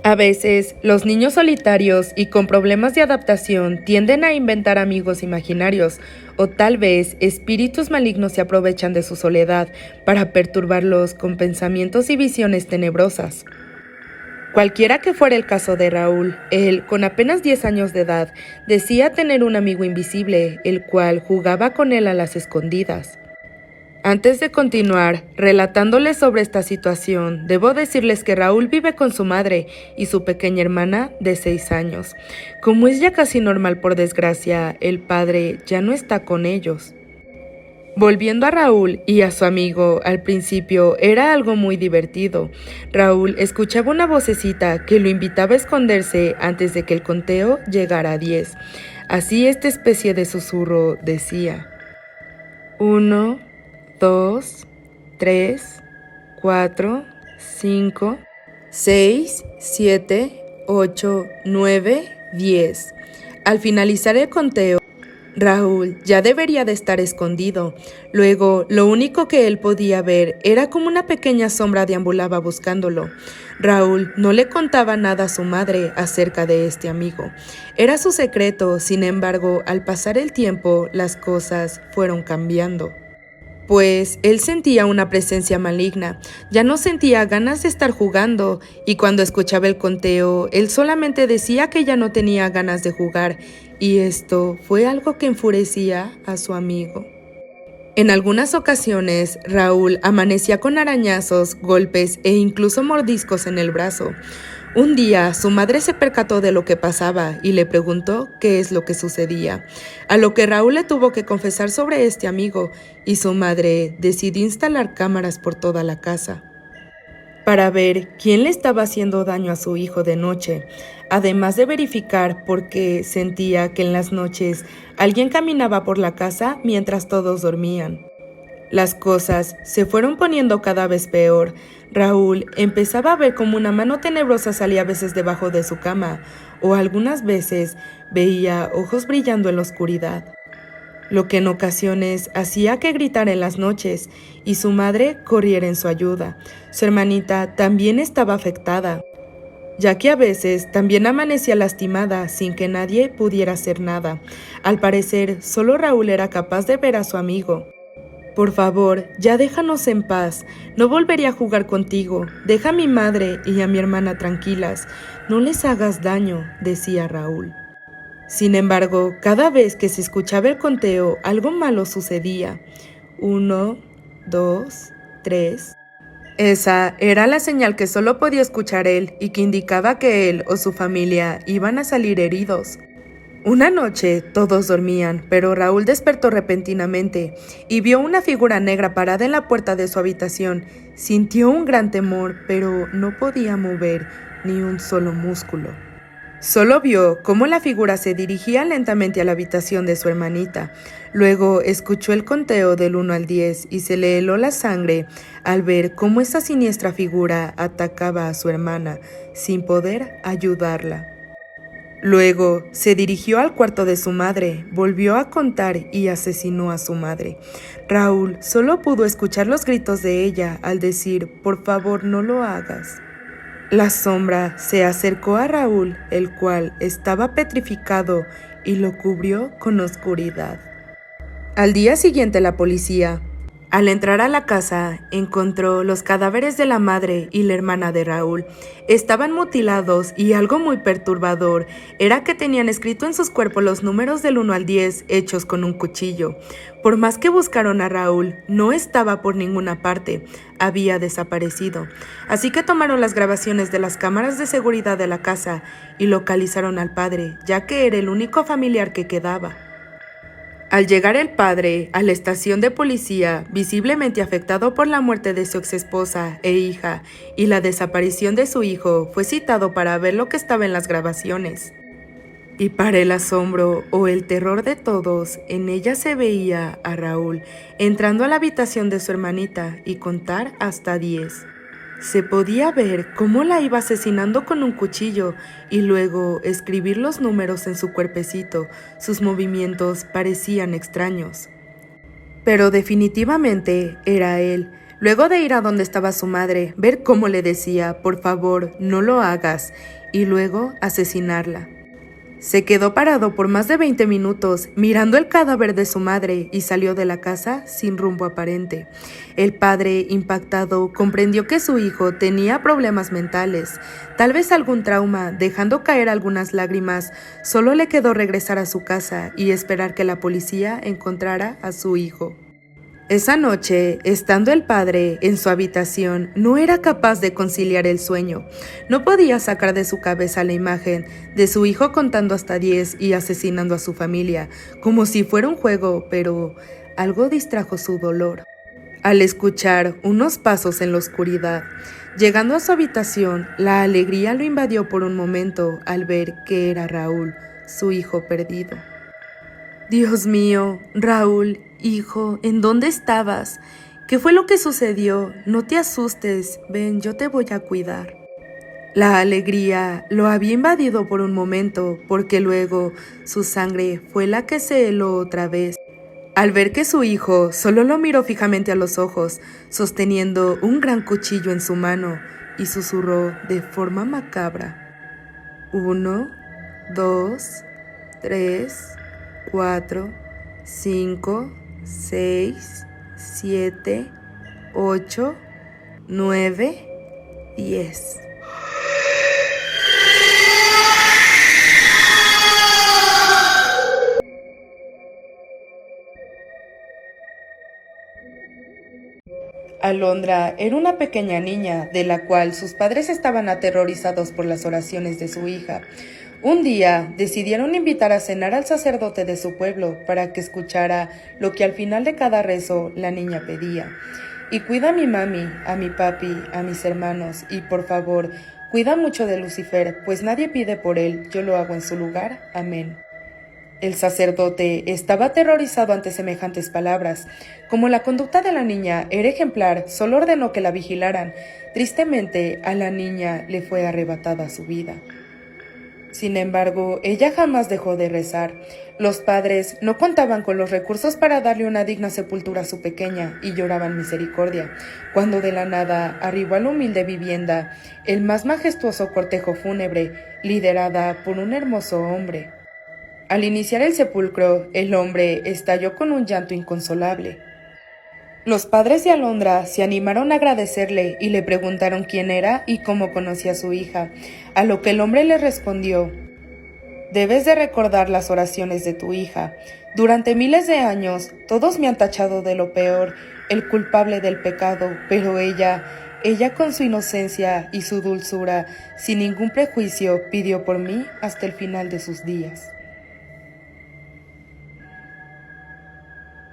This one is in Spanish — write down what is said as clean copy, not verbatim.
A veces, los niños solitarios y con problemas de adaptación tienden a inventar amigos imaginarios, o tal vez espíritus malignos se aprovechan de su soledad para perturbarlos con pensamientos y visiones tenebrosas. Cualquiera que fuera el caso de Raúl, él, con apenas 10 años de edad, decía tener un amigo invisible, el cual jugaba con él a las escondidas. Antes de continuar relatándoles sobre esta situación, debo decirles que Raúl vive con su madre y su pequeña hermana de 6 años. Como es ya casi normal por desgracia, el padre ya no está con ellos. Volviendo a Raúl y a su amigo, al principio era algo muy divertido. Raúl escuchaba una vocecita que lo invitaba a esconderse antes de que el conteo llegara a 10. Así esta especie de susurro decía: 1, 2, 3, 4, 5, 6, 7, 8, 9, 10. Al finalizar el conteo, Raúl ya debería de estar escondido. Luego, lo único que él podía ver era como una pequeña sombra deambulaba buscándolo. Raúl no le contaba nada a su madre acerca de este amigo. Era su secreto, sin embargo, al pasar el tiempo, las cosas fueron cambiando. Pues él sentía una presencia maligna, ya no sentía ganas de estar jugando, y cuando escuchaba el conteo, él solamente decía que ya no tenía ganas de jugar, y esto fue algo que enfurecía a su amigo. En algunas ocasiones, Raúl amanecía con arañazos, golpes e incluso mordiscos en el brazo. Un día, su madre se percató de lo que pasaba y le preguntó qué es lo que sucedía, a lo que Raúl le tuvo que confesar sobre este amigo, y su madre decidió instalar cámaras por toda la casa para ver quién le estaba haciendo daño a su hijo de noche, además de verificar por qué sentía que en las noches alguien caminaba por la casa mientras todos dormían. Las cosas se fueron poniendo cada vez peor. Raúl empezaba a ver como una mano tenebrosa salía a veces debajo de su cama, o algunas veces veía ojos brillando en la oscuridad, lo que en ocasiones hacía que gritara en las noches y su madre corriera en su ayuda. Su hermanita también estaba afectada, ya que a veces también amanecía lastimada sin que nadie pudiera hacer nada. Al parecer, solo Raúl era capaz de ver a su amigo. Por favor, ya déjanos en paz, no volveré a jugar contigo, deja a mi madre y a mi hermana tranquilas, no les hagas daño, decía Raúl. Sin embargo, cada vez que se escuchaba el conteo, algo malo sucedía. 1, 2, 3. Esa era la señal que solo podía escuchar él y que indicaba que él o su familia iban a salir heridos. Una noche todos dormían, pero Raúl despertó repentinamente y vio una figura negra parada en la puerta de su habitación. Sintió un gran temor, pero no podía mover ni un solo músculo. Solo vio cómo la figura se dirigía lentamente a la habitación de su hermanita. Luego escuchó el conteo del 1 al 10 y se le heló la sangre al ver cómo esa siniestra figura atacaba a su hermana sin poder ayudarla. Luego se dirigió al cuarto de su madre, volvió a contar y asesinó a su madre. Raúl solo pudo escuchar los gritos de ella al decir: por favor, no lo hagas. La sombra se acercó a Raúl, el cual estaba petrificado, y lo cubrió con oscuridad. Al día siguiente la policía, al entrar a la casa, encontró los cadáveres de la madre y la hermana de Raúl. Estaban mutilados y algo muy perturbador era que tenían escrito en sus cuerpos los números del 1 al 10 hechos con un cuchillo. Por más que buscaron a Raúl, no estaba por ninguna parte, había desaparecido. Así que tomaron las grabaciones de las cámaras de seguridad de la casa y localizaron al padre, ya que era el único familiar que quedaba. Al llegar el padre a la estación de policía, visiblemente afectado por la muerte de su exesposa e hija y la desaparición de su hijo, fue citado para ver lo que estaba en las grabaciones. Y para el asombro o el terror de todos, en ella se veía a Raúl entrando a la habitación de su hermanita y contar hasta 10. Se podía ver cómo la iba asesinando con un cuchillo y luego escribir los números en su cuerpecito. Sus movimientos parecían extraños. Pero definitivamente era él. Luego de ir a donde estaba su madre, ver cómo le decía, por favor, no lo hagas, y luego asesinarla. Se quedó parado por más de 20 minutos mirando el cadáver de su madre y salió de la casa sin rumbo aparente. El padre, impactado, comprendió que su hijo tenía problemas mentales, tal vez algún trauma. Dejando caer algunas lágrimas, solo le quedó regresar a su casa y esperar que la policía encontrara a su hijo. Esa noche, estando el padre en su habitación, no era capaz de conciliar el sueño. No podía sacar de su cabeza la imagen de su hijo contando hasta 10 y asesinando a su familia, como si fuera un juego, pero algo distrajo su dolor. Al escuchar unos pasos en la oscuridad, llegando a su habitación, la alegría lo invadió por un momento al ver que era Raúl, su hijo perdido. Dios mío, Raúl, hijo, ¿en dónde estabas? ¿Qué fue lo que sucedió? No te asustes, ven, yo te voy a cuidar. La alegría lo había invadido por un momento, porque luego su sangre fue la que se heló otra vez. Al ver que su hijo solo lo miró fijamente a los ojos, sosteniendo un gran cuchillo en su mano, y susurró de forma macabra: 1, 2, 3, 4, 5, 6, 7, 8, 9, 10. Alondra era una pequeña niña, de la cual sus padres estaban aterrorizados por las oraciones de su hija. Un día decidieron invitar a cenar al sacerdote de su pueblo para que escuchara lo que al final de cada rezo la niña pedía. Y cuida a mi mami, a mi papi, a mis hermanos, y por favor, cuida mucho de Lucifer, pues nadie pide por él, yo lo hago en su lugar. Amén. El sacerdote estaba aterrorizado ante semejantes palabras. Como la conducta de la niña era ejemplar, solo ordenó que la vigilaran. Tristemente, a la niña le fue arrebatada su vida. Sin embargo, ella jamás dejó de rezar. Los padres no contaban con los recursos para darle una digna sepultura a su pequeña y lloraban misericordia, cuando de la nada arribó a la humilde vivienda el más majestuoso cortejo fúnebre, liderada por un hermoso hombre. Al iniciar el sepulcro, el hombre estalló con un llanto inconsolable. Los padres de Alondra se animaron a agradecerle y le preguntaron quién era y cómo conocía a su hija, a lo que el hombre le respondió: debes de recordar las oraciones de tu hija. Durante miles de años, todos me han tachado de lo peor, el culpable del pecado, pero ella con su inocencia y su dulzura, sin ningún prejuicio, pidió por mí hasta el final de sus días.